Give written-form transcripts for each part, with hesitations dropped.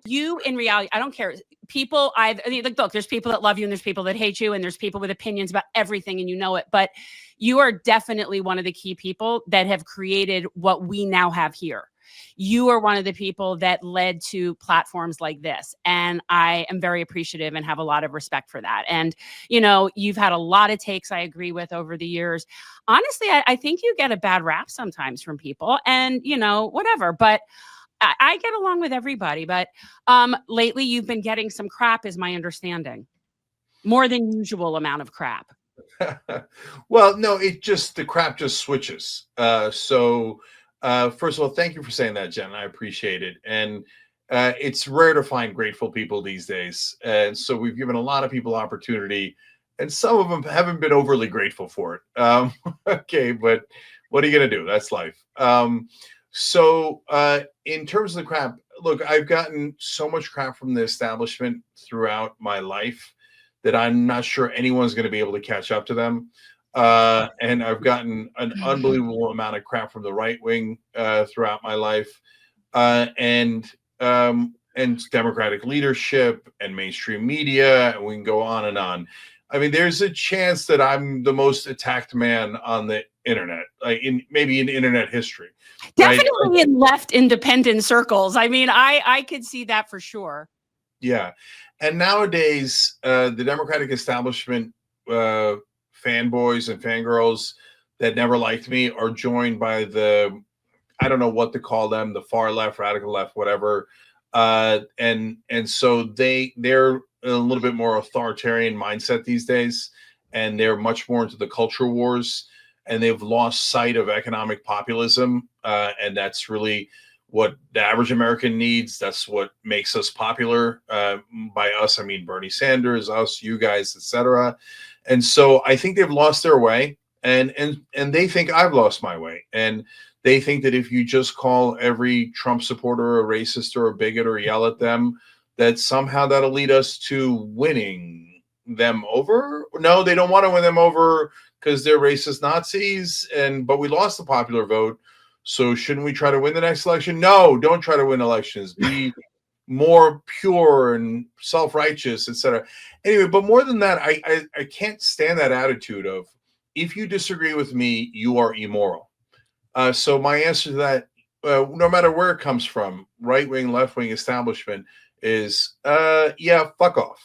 you in reality, I don't care. People, look, there's people that love you and there's people that hate you and there's people with opinions about everything and you know it. But you are definitely one of the key people that have created what we now have here. You are one of the people that led to platforms like this. And I am very appreciative and have a lot of respect for that. And, you've had a lot of takes I agree with over the years. Honestly, I think you get a bad rap sometimes from people and, whatever. But I get along with everybody. But lately you've been getting some crap is my understanding. More than usual amount of crap. Well, no, the crap just switches. So first of all, thank you for saying that, Jen. I appreciate it. And it's rare to find grateful people these days. And so we've given a lot of people opportunity, and some of them haven't been overly grateful for it. Okay, but what are you going to do? That's life. So in terms of the crap, look, I've gotten so much crap from the establishment throughout my life that I'm not sure anyone's going to be able to catch up to them. And I've gotten an unbelievable amount of crap from the right wing throughout my life, and Democratic leadership and mainstream media, and we can go on and on. I mean, there's a chance that I'm the most attacked man on the internet, like maybe in internet history. Definitely right? In left independent circles. I mean, I could see that for sure. Yeah, and nowadays the Democratic establishment fanboys and fangirls that never liked me are joined by I don't know what to call them, the far left, radical left, whatever. And so they're a little bit more authoritarian mindset these days, and they're much more into the culture wars, and they've lost sight of economic populism. And that's really what the average American needs. That's what makes us popular. By us, I mean Bernie Sanders, us, you guys, etc. And so I think they've lost their way, and they think I've lost my way. And they think that if you just call every Trump supporter a racist or a bigot or yell at them, that somehow that'll lead us to winning them over. No, they don't want to win them over because they're racist Nazis, but we lost the popular vote. So shouldn't we try to win the next election? No, don't try to win elections. Be more pure and self-righteous, etc. Anyway, but more than that, I can't stand that attitude of, if you disagree with me, you are immoral. So my answer to that, no matter where it comes from, right-wing, left-wing establishment, is, yeah, fuck off.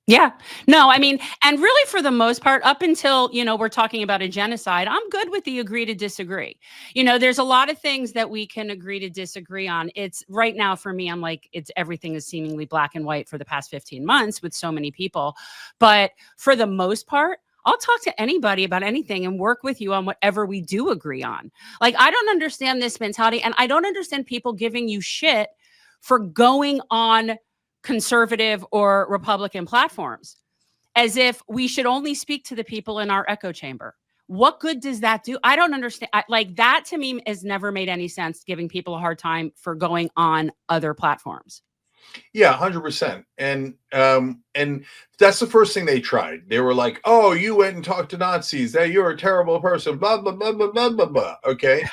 Yeah, no, I mean, and really for the most part, up until, we're talking about a genocide, I'm good with the agree to disagree. There's a lot of things that we can agree to disagree on. It's right now for me, I'm like, everything is seemingly black and white for the past 15 months with so many people. But for the most part, I'll talk to anybody about anything and work with you on whatever we do agree on. Like, I don't understand this mentality, and I don't understand people giving you shit for going on conservative or Republican platforms as if we should only speak to the people in our echo chamber. What good does that do? I don't understand. Like, that to me has never made any sense, giving people a hard time for going on other platforms. Yeah, 100%. And that's the first thing they tried. They were like, oh, you went and talked to Nazis, that you're a terrible person, blah, blah, blah, blah, blah, blah, blah. Okay.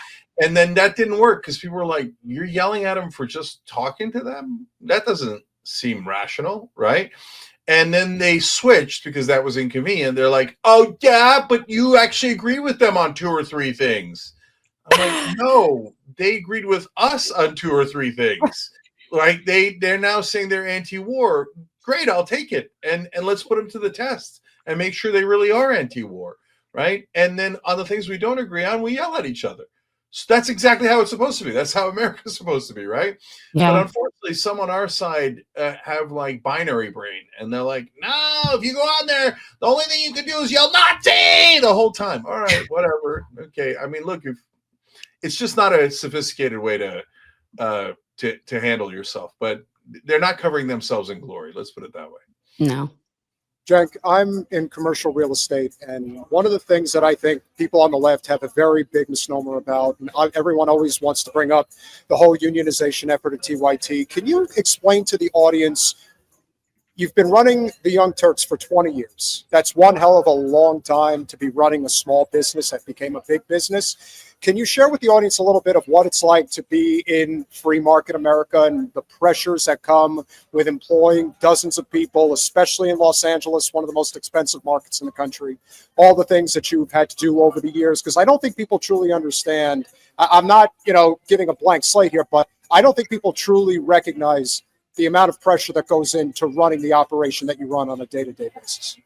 And then that didn't work because people were like, you're yelling at them for just talking to them? That doesn't seem rational, right? And then they switched because that was inconvenient. They're like, oh yeah, but you actually agree with them on 2 or 3 things. I'm like, no, they agreed with us on 2 or 3 things. Like, they're now saying they're anti-war. Great, I'll take it, and let's put them to the test and make sure they really are anti-war, right? And then on the things we don't agree on, we yell at each other. So that's exactly how it's supposed to be. That's how America's supposed to be, right? Yeah. But unfortunately, some on our side have like binary brain, and they're like, no, if you go on there, the only thing you can do is yell Nazi the whole time. All right, whatever. Okay. I mean, look, if it's just not a sophisticated way to handle yourself, but they're not covering themselves in glory. Let's put it that way. No. Cenk, I'm in commercial real estate, and one of the things that I think people on the left have a very big misnomer about, and everyone always wants to bring up the whole unionization effort at TYT. Can you explain to the audience You've been running the Young Turks for 20 years. That's one hell of a long time to be running a small business that became a big business. Can you share with the audience a little bit of what it's like to be in free market America and the pressures that come with employing dozens of people, especially in Los Angeles, one of the most expensive markets in the country, all the things that you've had to do over the years? Because I don't think people truly understand. I'm not, giving a blank slate here, but I don't think people truly recognize the amount of pressure that goes into running the operation that you run on a day-to-day basis.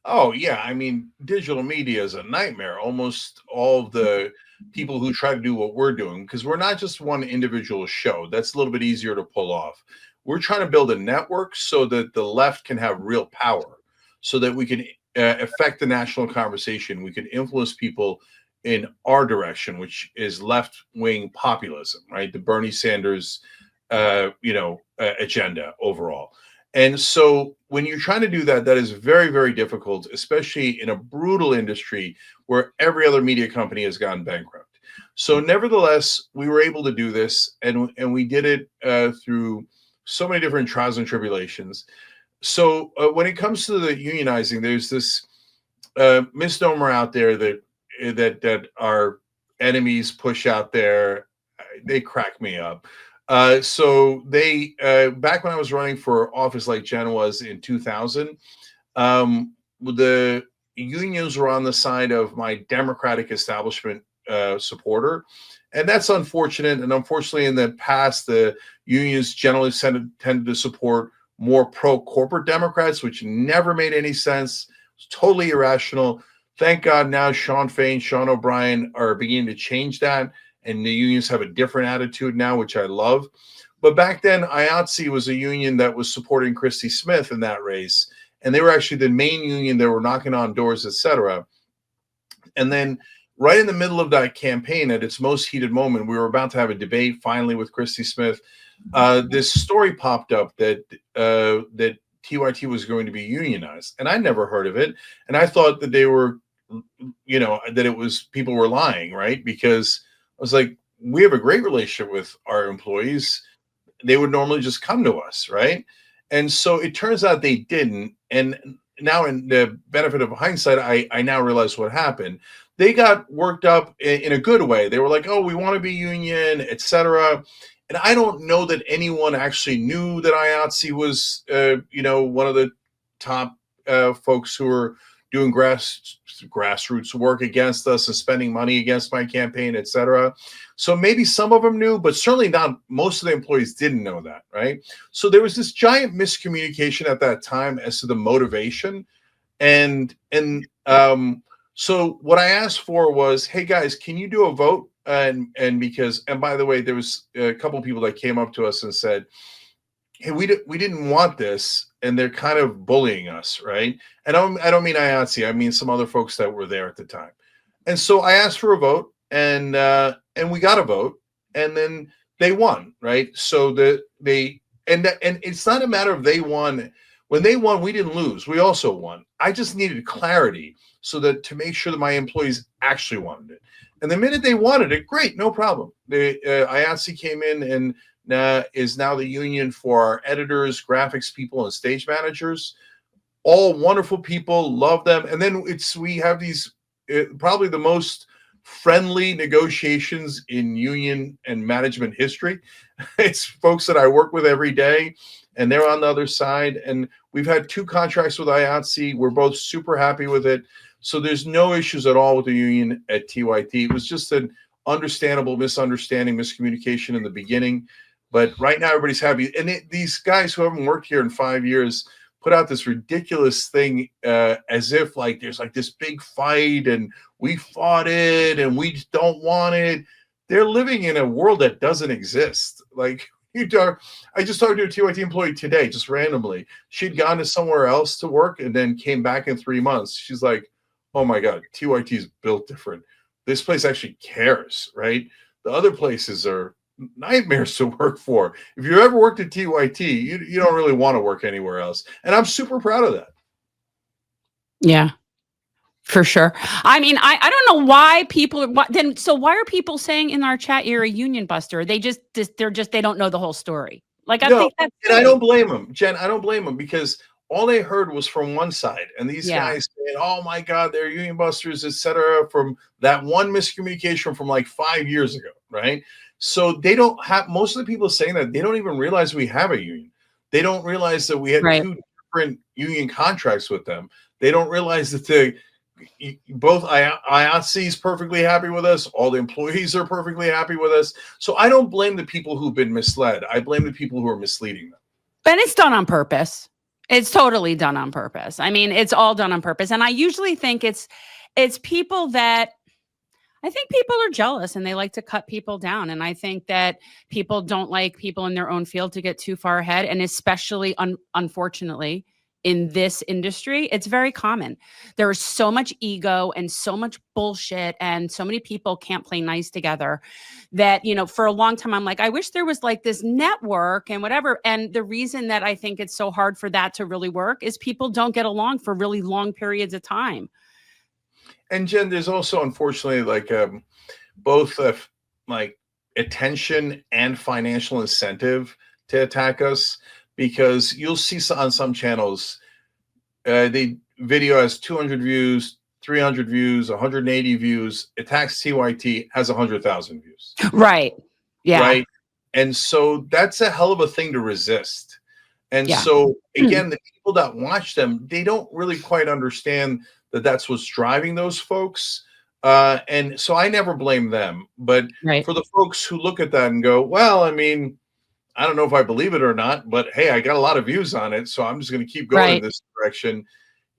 Oh, yeah. I mean, digital media is a nightmare. Almost all of the people who try to do what we're doing, because we're not just one individual show. That's a little bit easier to pull off. We're trying to build a network so that the left can have real power, so that we can affect the national conversation. We can influence people in our direction, which is left-wing populism, right? The Bernie Sanders agenda overall. And so when you're trying to do that, that is very, very difficult, especially in a brutal industry where every other media company has gone bankrupt. So nevertheless, we were able to do this, and we did it through so many different trials and tribulations. So when it comes to the unionizing, there's this misnomer out there that our enemies push out there. They crack me up. So they back when I was running for office, like Jen was in 2000, the unions were on the side of my Democratic establishment supporter, and that's unfortunate. And unfortunately, in the past, the unions generally tended to support more pro-corporate Democrats, which never made any sense. It's totally irrational. Thank God now Sean Fain, Sean O'Brien are beginning to change that, and the unions have a different attitude now, which I love. But back then, IATSE was a union that was supporting Christy Smith in that race, and they were actually the main union that were knocking on doors, etc. And then right in the middle of that campaign, at its most heated moment, we were about to have a debate finally with Christy Smith. This story popped up that TYT was going to be unionized, and I never heard of it. And I thought that they were, that it was people were lying, right? Because I was like, we have a great relationship with our employees. They would normally just come to us, right? And so it turns out they didn't. And now, in the benefit of hindsight, I now realize what happened. They got worked up in a good way. They were like, oh, we want to be union, etc. And I don't know that anyone actually knew that IATSE was, one of the top folks who were doing grassroots work against us and spending money against my campaign, etc. So maybe some of them knew, but certainly not most of the employees didn't know that, right? So there was this giant miscommunication at that time as to the motivation. And so what I asked for was, hey guys, can you do a vote? And by the way, there was a couple of people that came up to us and said, hey, we didn't want this, and they're kind of bullying us, right? And I don't mean IATSE, I mean some other folks that were there at the time. And so I asked for a vote, and we got a vote, and then they won, right? So and it's not a matter of they won. When they won, we didn't lose. We also won. I just needed clarity so that to make sure that my employees actually wanted it. And the minute they wanted it, great, no problem. IATSE came in and is now the union for our editors, graphics people, and stage managers. All wonderful people, love them. And then we have these probably the most friendly negotiations in union and management history. It's folks that I work with every day, and they're on the other side. And we've had 2 contracts with IATSE. We're both super happy with it. So there's no issues at all with the union at TYT. It was just an understandable misunderstanding, miscommunication in the beginning. But right now, everybody's happy. And these guys who haven't worked here in 5 years put out this ridiculous thing as if like there's like this big fight and we fought it and we don't want it. They're living in a world that doesn't exist. Like I just talked to a TYT employee today, just randomly. She'd gone to somewhere else to work and then came back in 3 months. She's like, oh my God, TYT is built different. This place actually cares, right? The other places are nightmares to work for. If you ever worked at TYT, you don't really want to work anywhere else. And I'm super proud of that. Yeah, for sure. I mean, I don't know why why are people saying in our chat you're a union buster? They don't know the whole story. Like, I No, think that's and I silly. don't blame them, Jen. I don't blame them because all they heard was from one side, and these Yeah. guys saying, "Oh my God, they're union busters," etc. From that one miscommunication from like 5 years ago, right? So they don't have most of the people saying that they don't even realize we have a union. They don't realize that we had Right. two different union contracts with them. They don't realize that both IATSE is perfectly happy with us. All the employees are perfectly happy with us. So I don't blame the people who've been misled. I blame the people who are misleading them. And it's done on purpose. It's totally done on purpose. I mean, it's all done on purpose. And I usually think it's people that I think people are jealous and they like to cut people down. And I think that people don't like people in their own field to get too far ahead. And especially, unfortunately, in this industry, it's very common. There is so much ego and so much bullshit, and so many people can't play nice together that, for a long time, I'm like, I wish there was like this network and whatever. And the reason that I think it's so hard for that to really work is people don't get along for really long periods of time. And Jen, there's also unfortunately like both like attention and financial incentive to attack us, because you'll see on some channels the video has 200 views, 300 views, 180 views. Attacks TYT has 100,000 views. Right. Yeah. Right. And so that's a hell of a thing to resist. And Yeah. so again, the people that watch them, they don't really quite understand that that's what's driving those folks. And so I never blame them. But Right. for the folks who look at that and go, well, I mean, I don't know if I believe it or not, but hey, I got a lot of views on it, so I'm just going to keep going in this direction.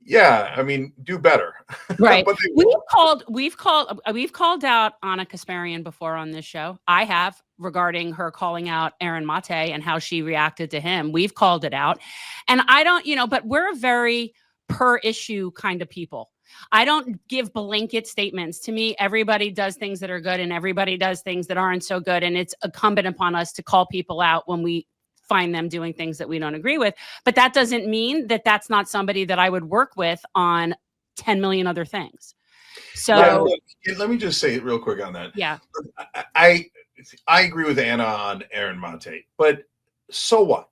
Yeah, I mean, do better. Right. But We've called out Anna Kasparian before on this show. I have, regarding her calling out Aaron Mate and how she reacted to him. We've called it out. And I don't, but we're a very per issue kind of people. I don't give blanket statements. To me, everybody does things that are good and everybody does things that aren't so good. And it's incumbent upon us to call people out when we find them doing things that we don't agree with. But that doesn't mean that that's not somebody that I would work with on 10 million other things. So let me just say it real quick on that. Yeah. I agree with Anna on Aaron Mate, but so what?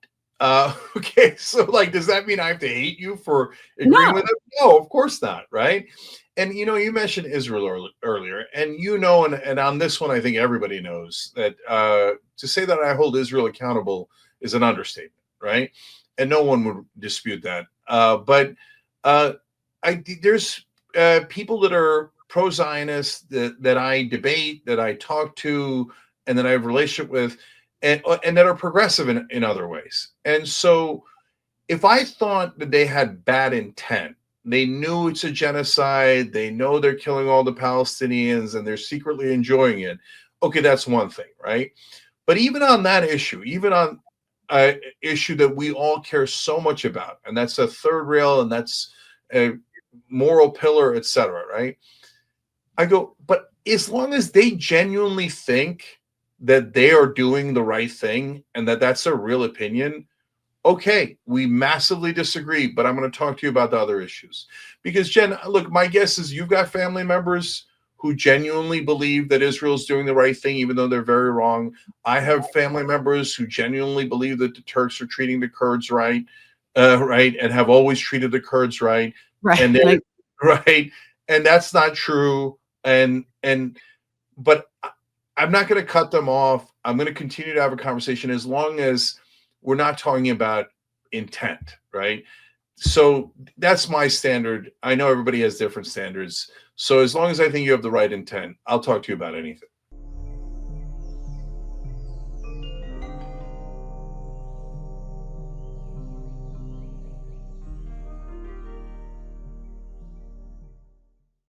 Okay, so like, does that mean I have to hate you for agreeing with it? No, of course not, right? And you mentioned Israel earlier, and and on this one, I think everybody knows that to say that I hold Israel accountable is an understatement, right? And no one would dispute that. But there's people that are pro-Zionist that I debate, that I talk to, and that I have a relationship with, and that are progressive in other ways. And so if I thought that they had bad intent, they knew it's a genocide, they know they're killing all the Palestinians and they're secretly enjoying it, okay, that's one thing, right? But even on that issue, even on an issue that we all care so much about, and that's a third rail, and that's a moral pillar, etc., right? I go, but as long as they genuinely think that they are doing the right thing and that that's a real opinion, okay, we massively disagree, but I'm going to talk to you about the other issues. Because Jen, look, my guess is you've got family members who genuinely believe that Israel's doing the right thing, even though they're very wrong. I have family members who genuinely believe that the Turks are treating the Kurds right, right, and have always treated the Kurds right. Right. And right. And that's not true. But I'm not going to cut them off. I'm going to continue to have a conversation as long as we're not talking about intent, right? So that's my standard. I know everybody has different standards. So as long as I think you have the right intent, I'll talk to you about anything.